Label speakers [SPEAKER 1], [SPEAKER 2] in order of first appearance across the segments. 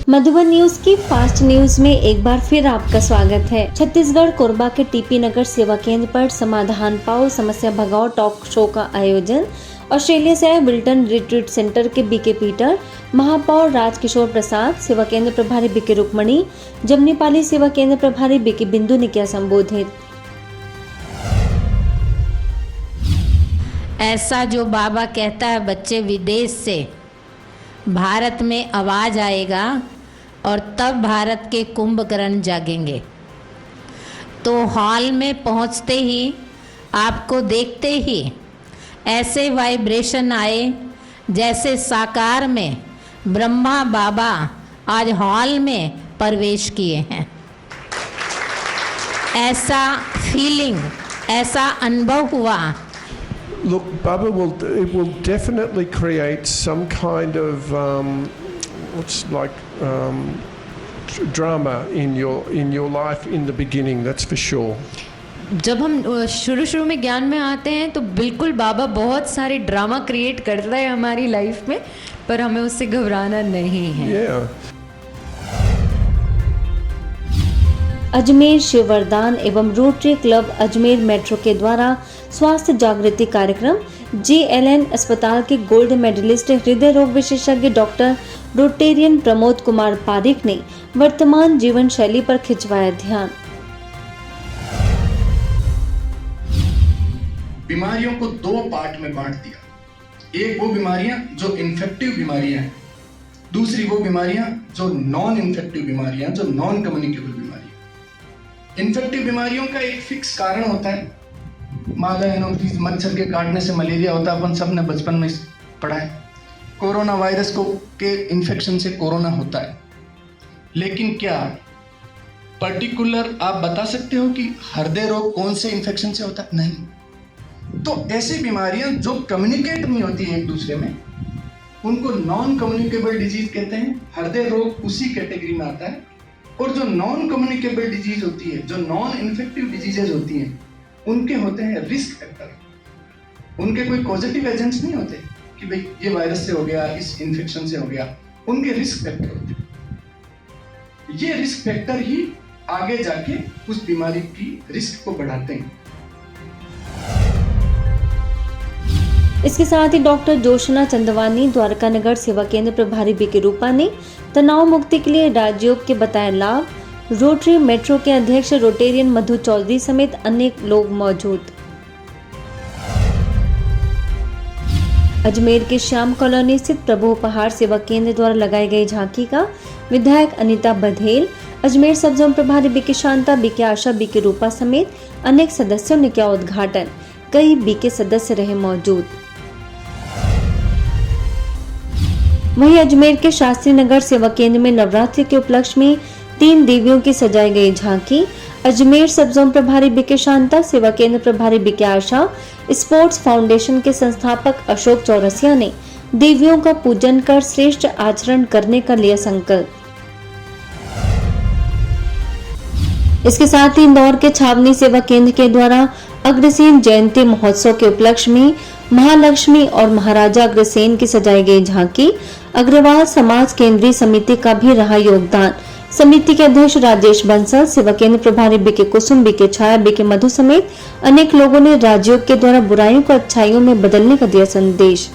[SPEAKER 1] Madhuban news की fast news में एक बार फिर आपका स्वागत है। छत्तीसगढ़ कोरबा के टीपी नगर सेवा केंद्र पर समाधान पाओ समस्या भगाओ टॉक शो का आयोजन ऑस्ट्रेलिया से आए विल्टन रिट्रीट सेंटर के बीके पीटर, महापौर राजकिशोर प्रसाद, सेवा केंद्र प्रभारी बीके रुक्मणी, जमनीपाली सेवा केंद्र प्रभारी बीके बिंदु ने किया संबोधित।
[SPEAKER 2] ऐसा जो बाबा कहता है बच्चे विदेश से भारत में आवाज आएगा और तब भारत के कुंभकर्ण जागेंगे। तो हॉल में पहुंचते ही आपको देखते ही ऐसे वाइब्रेशन आए जैसे साकार में ब्रह्मा बाबा आज हॉल में प्रवेश किए हैं। ऐसा फीलिंग, ऐसा अनुभव हुआ।
[SPEAKER 3] Look, Baba will definitely create some kind of drama in your life in the beginning. That's for sure.
[SPEAKER 4] जब हम शुरू में ज्ञान में आते हैं तो बिल्कुल बाबा बहुत सारे ड्रामा क्रिएट करता है हमारी लाइफ में, पर हमें उससे घबराना नहीं है।
[SPEAKER 3] Yeah.
[SPEAKER 1] अजमेर शिव वरदान एवं रोटरी क्लब अजमेर मेट्रो के द्वारा स्वास्थ्य जागृति कार्यक्रम JLN अस्पताल के गोल्ड मेडलिस्ट हृदय रोग विशेषज्ञ डॉक्टर रोटेरियन प्रमोद कुमार पारिक ने वर्तमान जीवन शैली पर खिंचवाया ध्यान।
[SPEAKER 5] बीमारियों को दो पार्ट में बांट दिया। एक वो बीमारियां जो इन्फेक्टिव बीमारियां हैं, दूसरी वो बीमारियां जो नॉन इन्फेक्टिव बीमारियां, जो नॉन कम्युनिकेबल बीमारियां। इन्फेक्टिव बीमारियों का एक फिक्स कारण होता है। मच्छर के काटने से मलेरिया होता है, अपन सब ने बचपन में पढ़ा है। कोरोना वायरस को के इन्फेक्शन से कोरोना होता है। लेकिन क्या पर्टिकुलर आप बता सकते हो कि हृदय रोग कौन से इन्फेक्शन से होता है? नहीं। तो ऐसी बीमारियां जो कम्युनिकेट नहीं होती है एक दूसरे में, उनको नॉन कम्युनिकेबल डिजीज कहते हैं। हृदय रोग उसी कैटेगरी में आता है। और जो नॉन कम्युनिकेबल डिजीज होती है, जो नॉन इन्फेक्टिव डिजीजेज होती हैं, उनके होते हैं रिस्क फैक्टर। उनके कोई पॉजिटिव एजेंट्स नहीं होते कि भाई ये वायरस से हो गया, इस इन्फेक्शन से हो गया। उनके रिस्क फैक्टर होते हैं। ये रिस्क फैक्टर ही आगे जाके उस बीमारी की रिस्क को बढ़ाते हैं।
[SPEAKER 1] इसके साथ ही डॉक्टर जोशना चंदवानी, द्वारका नगर सेवा केंद्र प्रभारी बीके रूपा ने तनाव मुक्ति के लिए राजयोग के बताए लाभ। रोटरी मेट्रो के अध्यक्ष रोटेरियन मधु चौधरी समेत अनेक लोग मौजूद। अजमेर के श्याम कॉलोनी स्थित प्रभु उपहार सेवा केंद्र द्वारा लगाई गई झांकी का विधायक अनीता बघेल, अजमेर सब जोन प्रभारी बीके शांता, बीके आशा, बीके रूपा समेत अनेक सदस्यों ने किया उद्घाटन। कई बीके सदस्य रहे मौजूद। वहीं अजमेर के शास्त्री नगर सेवा केंद्र में नवरात्रि के उपलक्ष्य में 3 देवियों की सजाई गई झांकी। अजमेर सब जोन प्रभारी बीके शांता, सेवा केंद्र प्रभारी बीके आशा, स्पोर्ट्स फाउंडेशन के संस्थापक अशोक चौरसिया ने देवियों का पूजन कर श्रेष्ठ आचरण करने का लिया संकल्प। इसके साथ ही इंदौर के छावनी सेवा केंद्र के द्वारा अग्रसेन जयंती महोत्सव के उपलक्ष्य में महालक्ष्मी और महाराजा अग्रसेन की सजाई गई झांकी। अग्रवाल समाज केंद्रीय समिति का भी रहा योगदान। समिति के अध्यक्ष राजेश बंसल, सेवा केंद्र प्रभारी बीके कुसुम, बीके छाया, बीके मधु समेत अनेक लोगों ने राजयोग के द्वारा बुराइयों को अच्छाइयों में बदलने का दिया संदेश।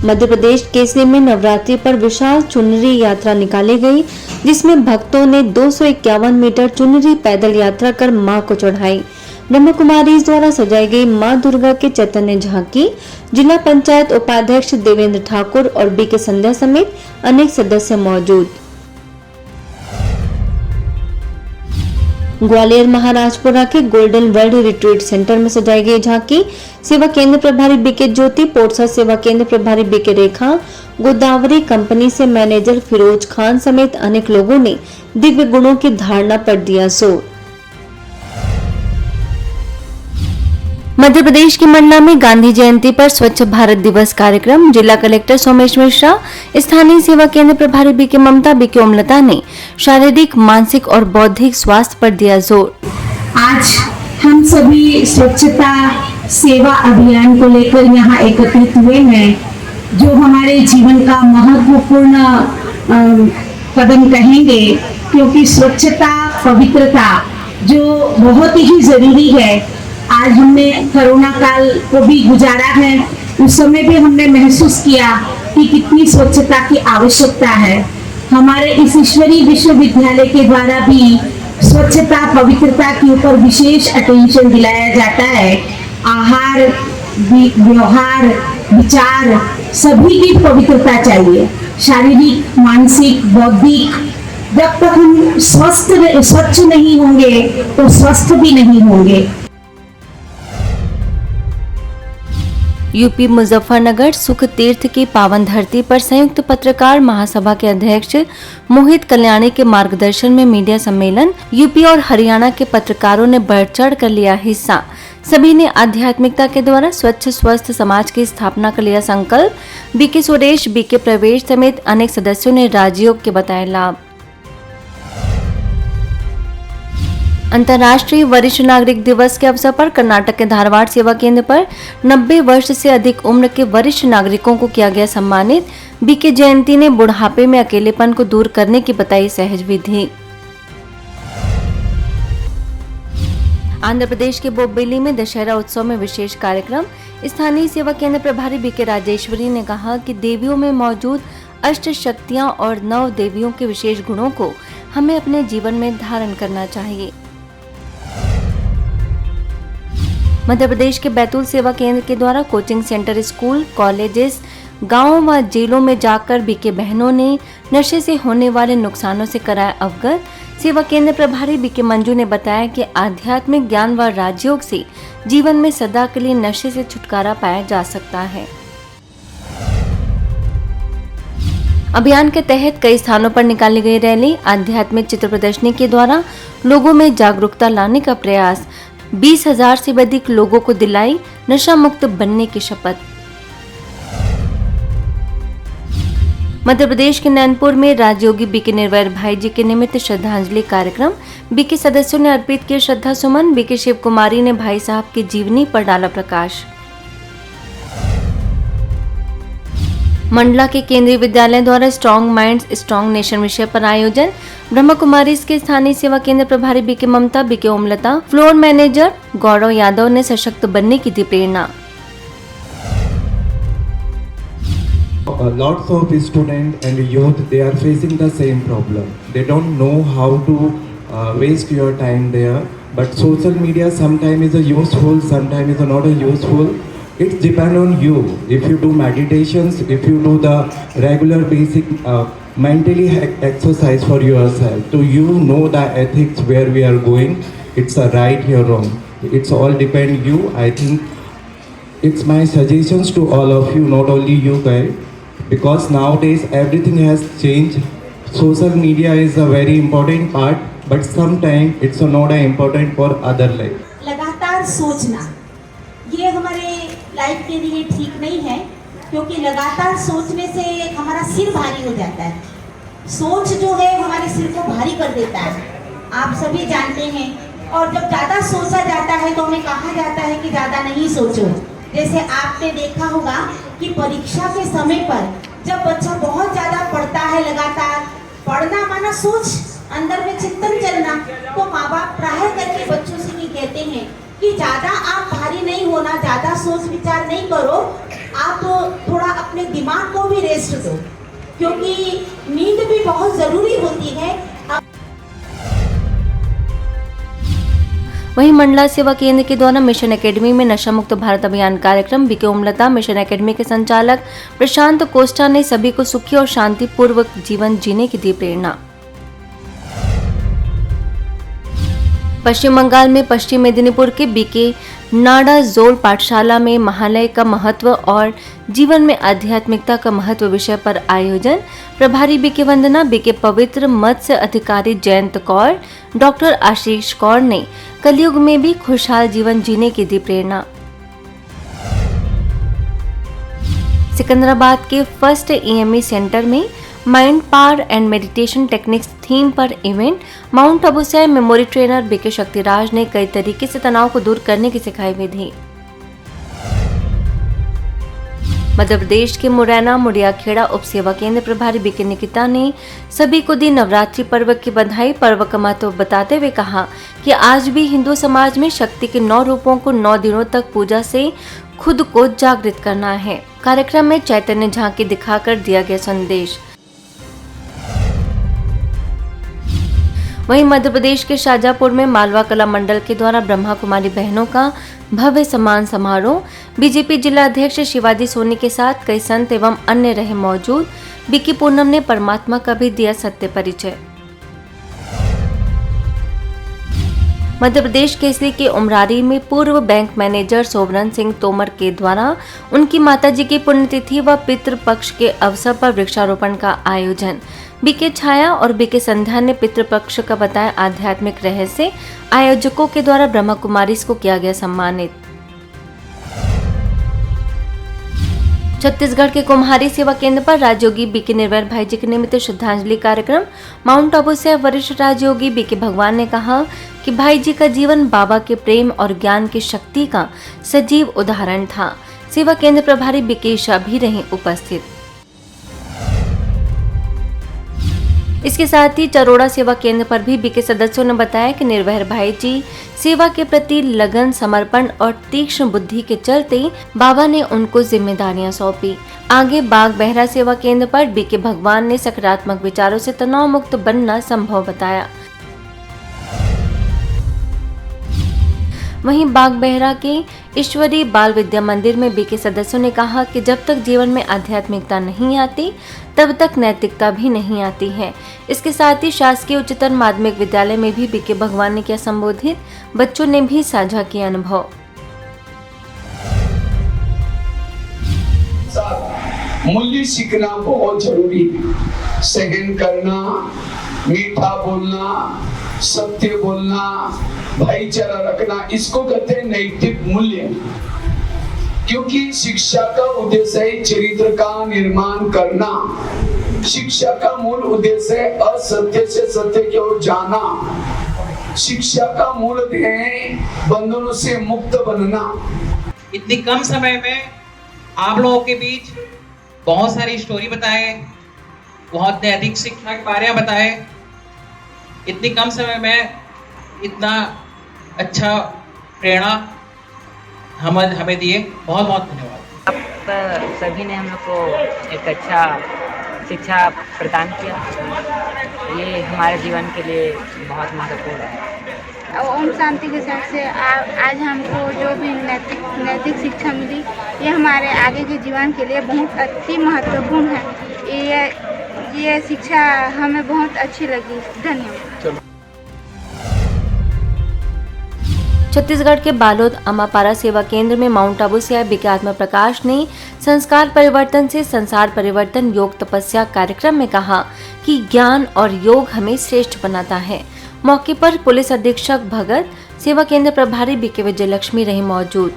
[SPEAKER 1] मध्य प्रदेश केसरी में नवरात्रि पर विशाल चुनरी यात्रा निकाली गई, जिसमें भक्तों ने 251 मीटर चुनरी पैदल यात्रा कर मां को चढ़ाई। ब्रह्म कुमारी द्वारा सजाई गई मां दुर्गा के चैतन्य झांकी जिला पंचायत उपाध्यक्ष देवेंद्र ठाकुर और बीके संध्या समेत अनेक सदस्य मौजूद। ग्वालियर महाराजपुरा के गोल्डन वर्ल्ड रिट्रीट सेंटर में सजाई गई झांकी सेवा केंद्र प्रभारी बीके ज्योति, पोरसा सेवा केंद्र प्रभारी बीके रेखा, गोदावरी कंपनी से मैनेजर फिरोज खान समेत अनेक लोगों ने दिव्य गुणों की धारणा पर दिया जोर। मध्य प्रदेश के मंडला में गांधी जयंती पर स्वच्छ भारत दिवस कार्यक्रम। जिला कलेक्टर सोमेश मिश्रा, स्थानीय सेवा केंद्र प्रभारी बीके ममता, बीके ओमलता ने शारीरिक, मानसिक और बौद्धिक स्वास्थ्य पर दिया जोर।
[SPEAKER 6] आज हम सभी स्वच्छता सेवा अभियान को लेकर यहाँ एकत्रित हुए हैं जो हमारे जीवन का महत्वपूर्ण कदम कहेंगे, क्योंकि स्वच्छता, पवित्रता जो बहुत ही जरूरी है। आज हमने कोरोना काल को भी गुजारा है, उस समय भी हमने महसूस किया कि कितनी स्वच्छता की आवश्यकता है। हमारे इस ईश्वरीय विश्वविद्यालय के द्वारा भी स्वच्छता, पवित्रता के ऊपर विशेष अटेंशन दिलाया जाता है। आहार, व्यवहार, विचार सभी की पवित्रता चाहिए, शारीरिक, मानसिक, बौद्धिक। जब तक हम स्वच्छ नहीं होंगे तो स्वस्थ भी नहीं होंगे।
[SPEAKER 1] यूपी मुजफ्फरनगर सुख तीर्थ की पावन धरती पर संयुक्त पत्रकार महासभा के अध्यक्ष मोहित कल्याणी के मार्गदर्शन में मीडिया सम्मेलन। यूपी और हरियाणा के पत्रकारों ने बढ़ चढ़ कर लिया हिस्सा। सभी ने आध्यात्मिकता के द्वारा स्वच्छ स्वस्थ समाज की स्थापना का लिया संकल्प। बीके सुरेश, बीके प्रवेश समेत अनेक सदस्यों ने राजयोग के बताए लाभ। अंतर्राष्ट्रीय वरिष्ठ नागरिक दिवस के अवसर पर कर्नाटक के धारवाड़ सेवा केंद्र पर 90 वर्ष से अधिक उम्र के वरिष्ठ नागरिकों को किया गया सम्मानित। बीके जयंती ने बुढ़ापे में अकेलेपन को दूर करने की बताई सहज विधि। आंध्र प्रदेश के बोब्बेली में दशहरा उत्सव में विशेष कार्यक्रम। स्थानीय सेवा केंद्र प्रभारी बीके राजेश्वरी ने कहा कि देवियों में मौजूद अष्ट शक्तियां और 9 देवियों के विशेष गुणों को हमें अपने जीवन में धारण करना चाहिए। मध्य प्रदेश के बैतूल सेवा केंद्र के द्वारा कोचिंग सेंटर, स्कूल, कॉलेजेस, गांवों व जेलों में जाकर बीके बहनों ने नशे से होने वाले नुकसानों से कराया अवगत। सेवा केंद्र प्रभारी बीके मंजू ने बताया कि आध्यात्मिक ज्ञान व राजयोग से जीवन में सदा के लिए नशे से छुटकारा पाया जा सकता है। अभियान के तहत कई स्थानों पर निकाली गई रैली। आध्यात्मिक चित्र प्रदर्शनी के द्वारा लोगों में जागरूकता लाने का प्रयास। 20,000 से अधिक लोगों को दिलाई नशा मुक्त बनने की शपथ। मध्य प्रदेश के नैनपुर में राजयोगी बीके निर्वैर भाई जी के निमित्त श्रद्धांजलि कार्यक्रम। बीके सदस्यों ने अर्पित किए श्रद्धा सुमन। बीके शिव कुमारी ने भाई साहब की जीवनी पर डाला प्रकाश। मंडला के केंद्रीय विद्यालय द्वारा स्ट्रॉन्ग माइंड्स स्ट्रॉन्ग नेशन विषय पर आयोजन। ब्रह्म कुमारी के स्थानीय सेवा केंद्र प्रभारी बीके ममता, BK ओमलता, floor manager Gaurav Yadav ने सशक्त बनने की दी प्रेरणा।
[SPEAKER 7] Lots of students and youth, they are facing the same problem. They don't know how to waste your time there. But social media sometimes is a useful, sometimes is not a useful. It depends on you. If you do meditations, if you do the regular basic mentally exercise for yourself, so you know the ethics where we are going. It's a right or wrong. It's all depend you. I think it's my suggestions to all of you, not only you guys. Because nowadays everything has changed. Social media is a very important part, but sometimes it's not important for other life.
[SPEAKER 8] लगातार सोचना ये हमारे life के लिए ठीक नहीं है, क्योंकि लगातार सोचने से हमारा सिर भारी हो जाता है। सोच जो है हमारे सिर को भारी कर देता है, आप सभी जानते हैं। और जब ज़्यादा सोचा जाता है तो हमें कहा जाता है कि ज़्यादा नहीं सोचो। जैसे आपने देखा होगा कि परीक्षा के समय पर जब बच्चा बहुत ज़्यादा पढ़ता है, लगातार पढ़ना माना सोच, अंदर में चिंतन चलना, तो माँ बाप प्राय करके बच्चों से ये कहते हैं कि ज़्यादा आप भारी नहीं होना, ज़्यादा सोच विचार नहीं करो, आप थोड़ा अपने दिमाग को भी रेस्ट दो, क्योंकि नींद भी बहुत ज़रूरी होती है।
[SPEAKER 1] वहीं मंडला सेवा केंद्र के द्वारा मिशन एकेडमी में नशा मुक्त भारत अभियान कार्यक्रम। बीके ओमलता, मिशन एकेडमी के संचालक प्रशांत कोस्टा ने सभी को सुखी और शांतिपूर्वक जीवन जीने की दी प्रेरणा। पश्चिम बंगाल में पश्चिम मेदिनीपुर के बीके नाडा जोल पाठशाला में महालय का महत्व और जीवन में आध्यात्मिकता का महत्व विषय पर आयोजन। प्रभारी बीके वंदना, बीके पवित्र मत्स्य अधिकारी जयंत कौर, डॉक्टर आशीष कौर ने कलयुग में भी खुशहाल जीवन जीने की दी प्रेरणा। सिकंदराबाद के फर्स्ट EME सेंटर में mind power and meditation techniques theme पर इवेंट। माउंट अबू सैम मेमोरी ट्रेनर बीके शक्तिराज ने कई तरीके से तनाव को दूर करने की सिखाई विधि। मध्य प्रदेश के मुरैना मुड़ियाखेड़ा उप सेवा केंद्र प्रभारी बीके निकिता ने सभी को दी नवरात्रि पर्व की बधाई। पर्व का महत्व बताते हुए कहा कि आज भी हिंदू समाज में शक्ति के 9 रूपों को 9 दिनों तक पूजा से खुद को जागृत करना है। कार्यक्रम में चैतन्य झांकी दिखाकर दिया गया संदेश। वहीं मध्य प्रदेश के शाजापुर में मालवा कला मंडल के द्वारा ब्रह्मा कुमारी बहनों का भव्य सम्मान समारोह। बीजेपी जिला अध्यक्ष शिवाजी सोनी के साथ कई संत एवं अन्य रहे मौजूद। बीके पूनम ने परमात्मा का भी दिया सत्य परिचय। मध्य प्रदेश केसरी के उमरारी में पूर्व bank manager sovereign Singh Tomar के द्वारा उनकी माताजी की पुण्यतिथि व पितृपक्ष के अवसर पर वृक्षारोपण का आयोजन। बीके छाया और बीके संध्या ने पितृपक्ष का बताया आध्यात्मिक रहस्य। आयोजकों के द्वारा ब्रह्मा कुमारी को किया गया सम्मानित। छत्तीसगढ़ के कुम्हारी सेवा केंद्र पर राजयोगी बीके निर्भय भाई जी के निमित्त श्रद्धांजलि कार्यक्रम। माउंट आबू से वरिष्ठ राजयोगी बीके भगवान ने कहा कि भाई जी का जीवन बाबा के प्रेम और ज्ञान की शक्ति का सजीव उदाहरण था। सेवा केंद्र प्रभारी बीके ईशा भी रही उपस्थित। इसके साथ ही चरोड़ा सेवा केंद्र पर भी बीके सदस्यों ने बताया कि निर्भय भाई जी सेवा के प्रति लगन, समर्पण और तीक्ष्ण बुद्धि के चलते बाबा ने उनको जिम्मेदारियां सौंपी। आगे बाग बहरा सेवा केंद्र पर बीके भगवान ने सकारात्मक विचारों से तनाव मुक्त बनना संभव बताया। वहीं बाग बहरा के ईश्वरी बाल विद्या मंदिर में बीके सदस्यों ने कहा कि जब तक जीवन में आध्यात्मिकता नहीं आती तब तक नैतिकता भी नहीं आती है। इसके साथ ही शासकीय उच्चतर माध्यमिक विद्यालय में भी बीके भगवान ने किया संबोधित। बच्चों ने भी साझा किया अनुभव।
[SPEAKER 9] मूल्य सीखना बहुत जरूरी है। सहन करना, मीठा बोलना, सत्य बोलना, भाईचारा रखना, इसको कहते हैं नैतिक मूल्य। क्योंकि शिक्षा का उद्देश्य है चरित्र का निर्माण करना। शिक्षा का मूल उद्देश्य है असत्य से सत्य की ओर जाना। शिक्षा का मूल है बंधनों से मुक्त बनना।
[SPEAKER 10] इतनी कम समय में आप लोगों के बीच बहुत सारी स्टोरी बताए, बहुत नैतिक शिक्षा के बारे में बताए। इतनी कम समय में इतना अच्छा प्रेरणा हमें दिए, बहुत बहुत धन्यवाद।
[SPEAKER 11] आप सभी ने हम लोग को एक अच्छा शिक्षा प्रदान किया, ये हमारे जीवन के लिए बहुत महत्वपूर्ण है।
[SPEAKER 12] ओम शांति के साथ से आज हमको जो भी नैतिक शिक्षा मिली, ये हमारे आगे के जीवन के लिए बहुत अति महत्वपूर्ण है। ये शिक्षा हमें बहुत अच्छी लगी। धन्यवाद।
[SPEAKER 1] छत्तीसगढ़ के बालोद अमापारा सेवा केंद्र में माउंट आबू से आए बीके आत्मा प्रकाश ने संस्कार परिवर्तन से संसार परिवर्तन योग तपस्या कार्यक्रम में कहा कि ज्ञान और योग हमें श्रेष्ठ बनाता है। मौके पर पुलिस अधीक्षक भगत, सेवा केंद्र प्रभारी बीके विजयलक्ष्मी रही मौजूद।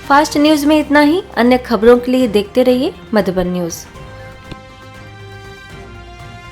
[SPEAKER 1] फास्ट न्यूज में इतना ही। अन्य खबरों के लिए देखते रहिए मधुबन न्यूज।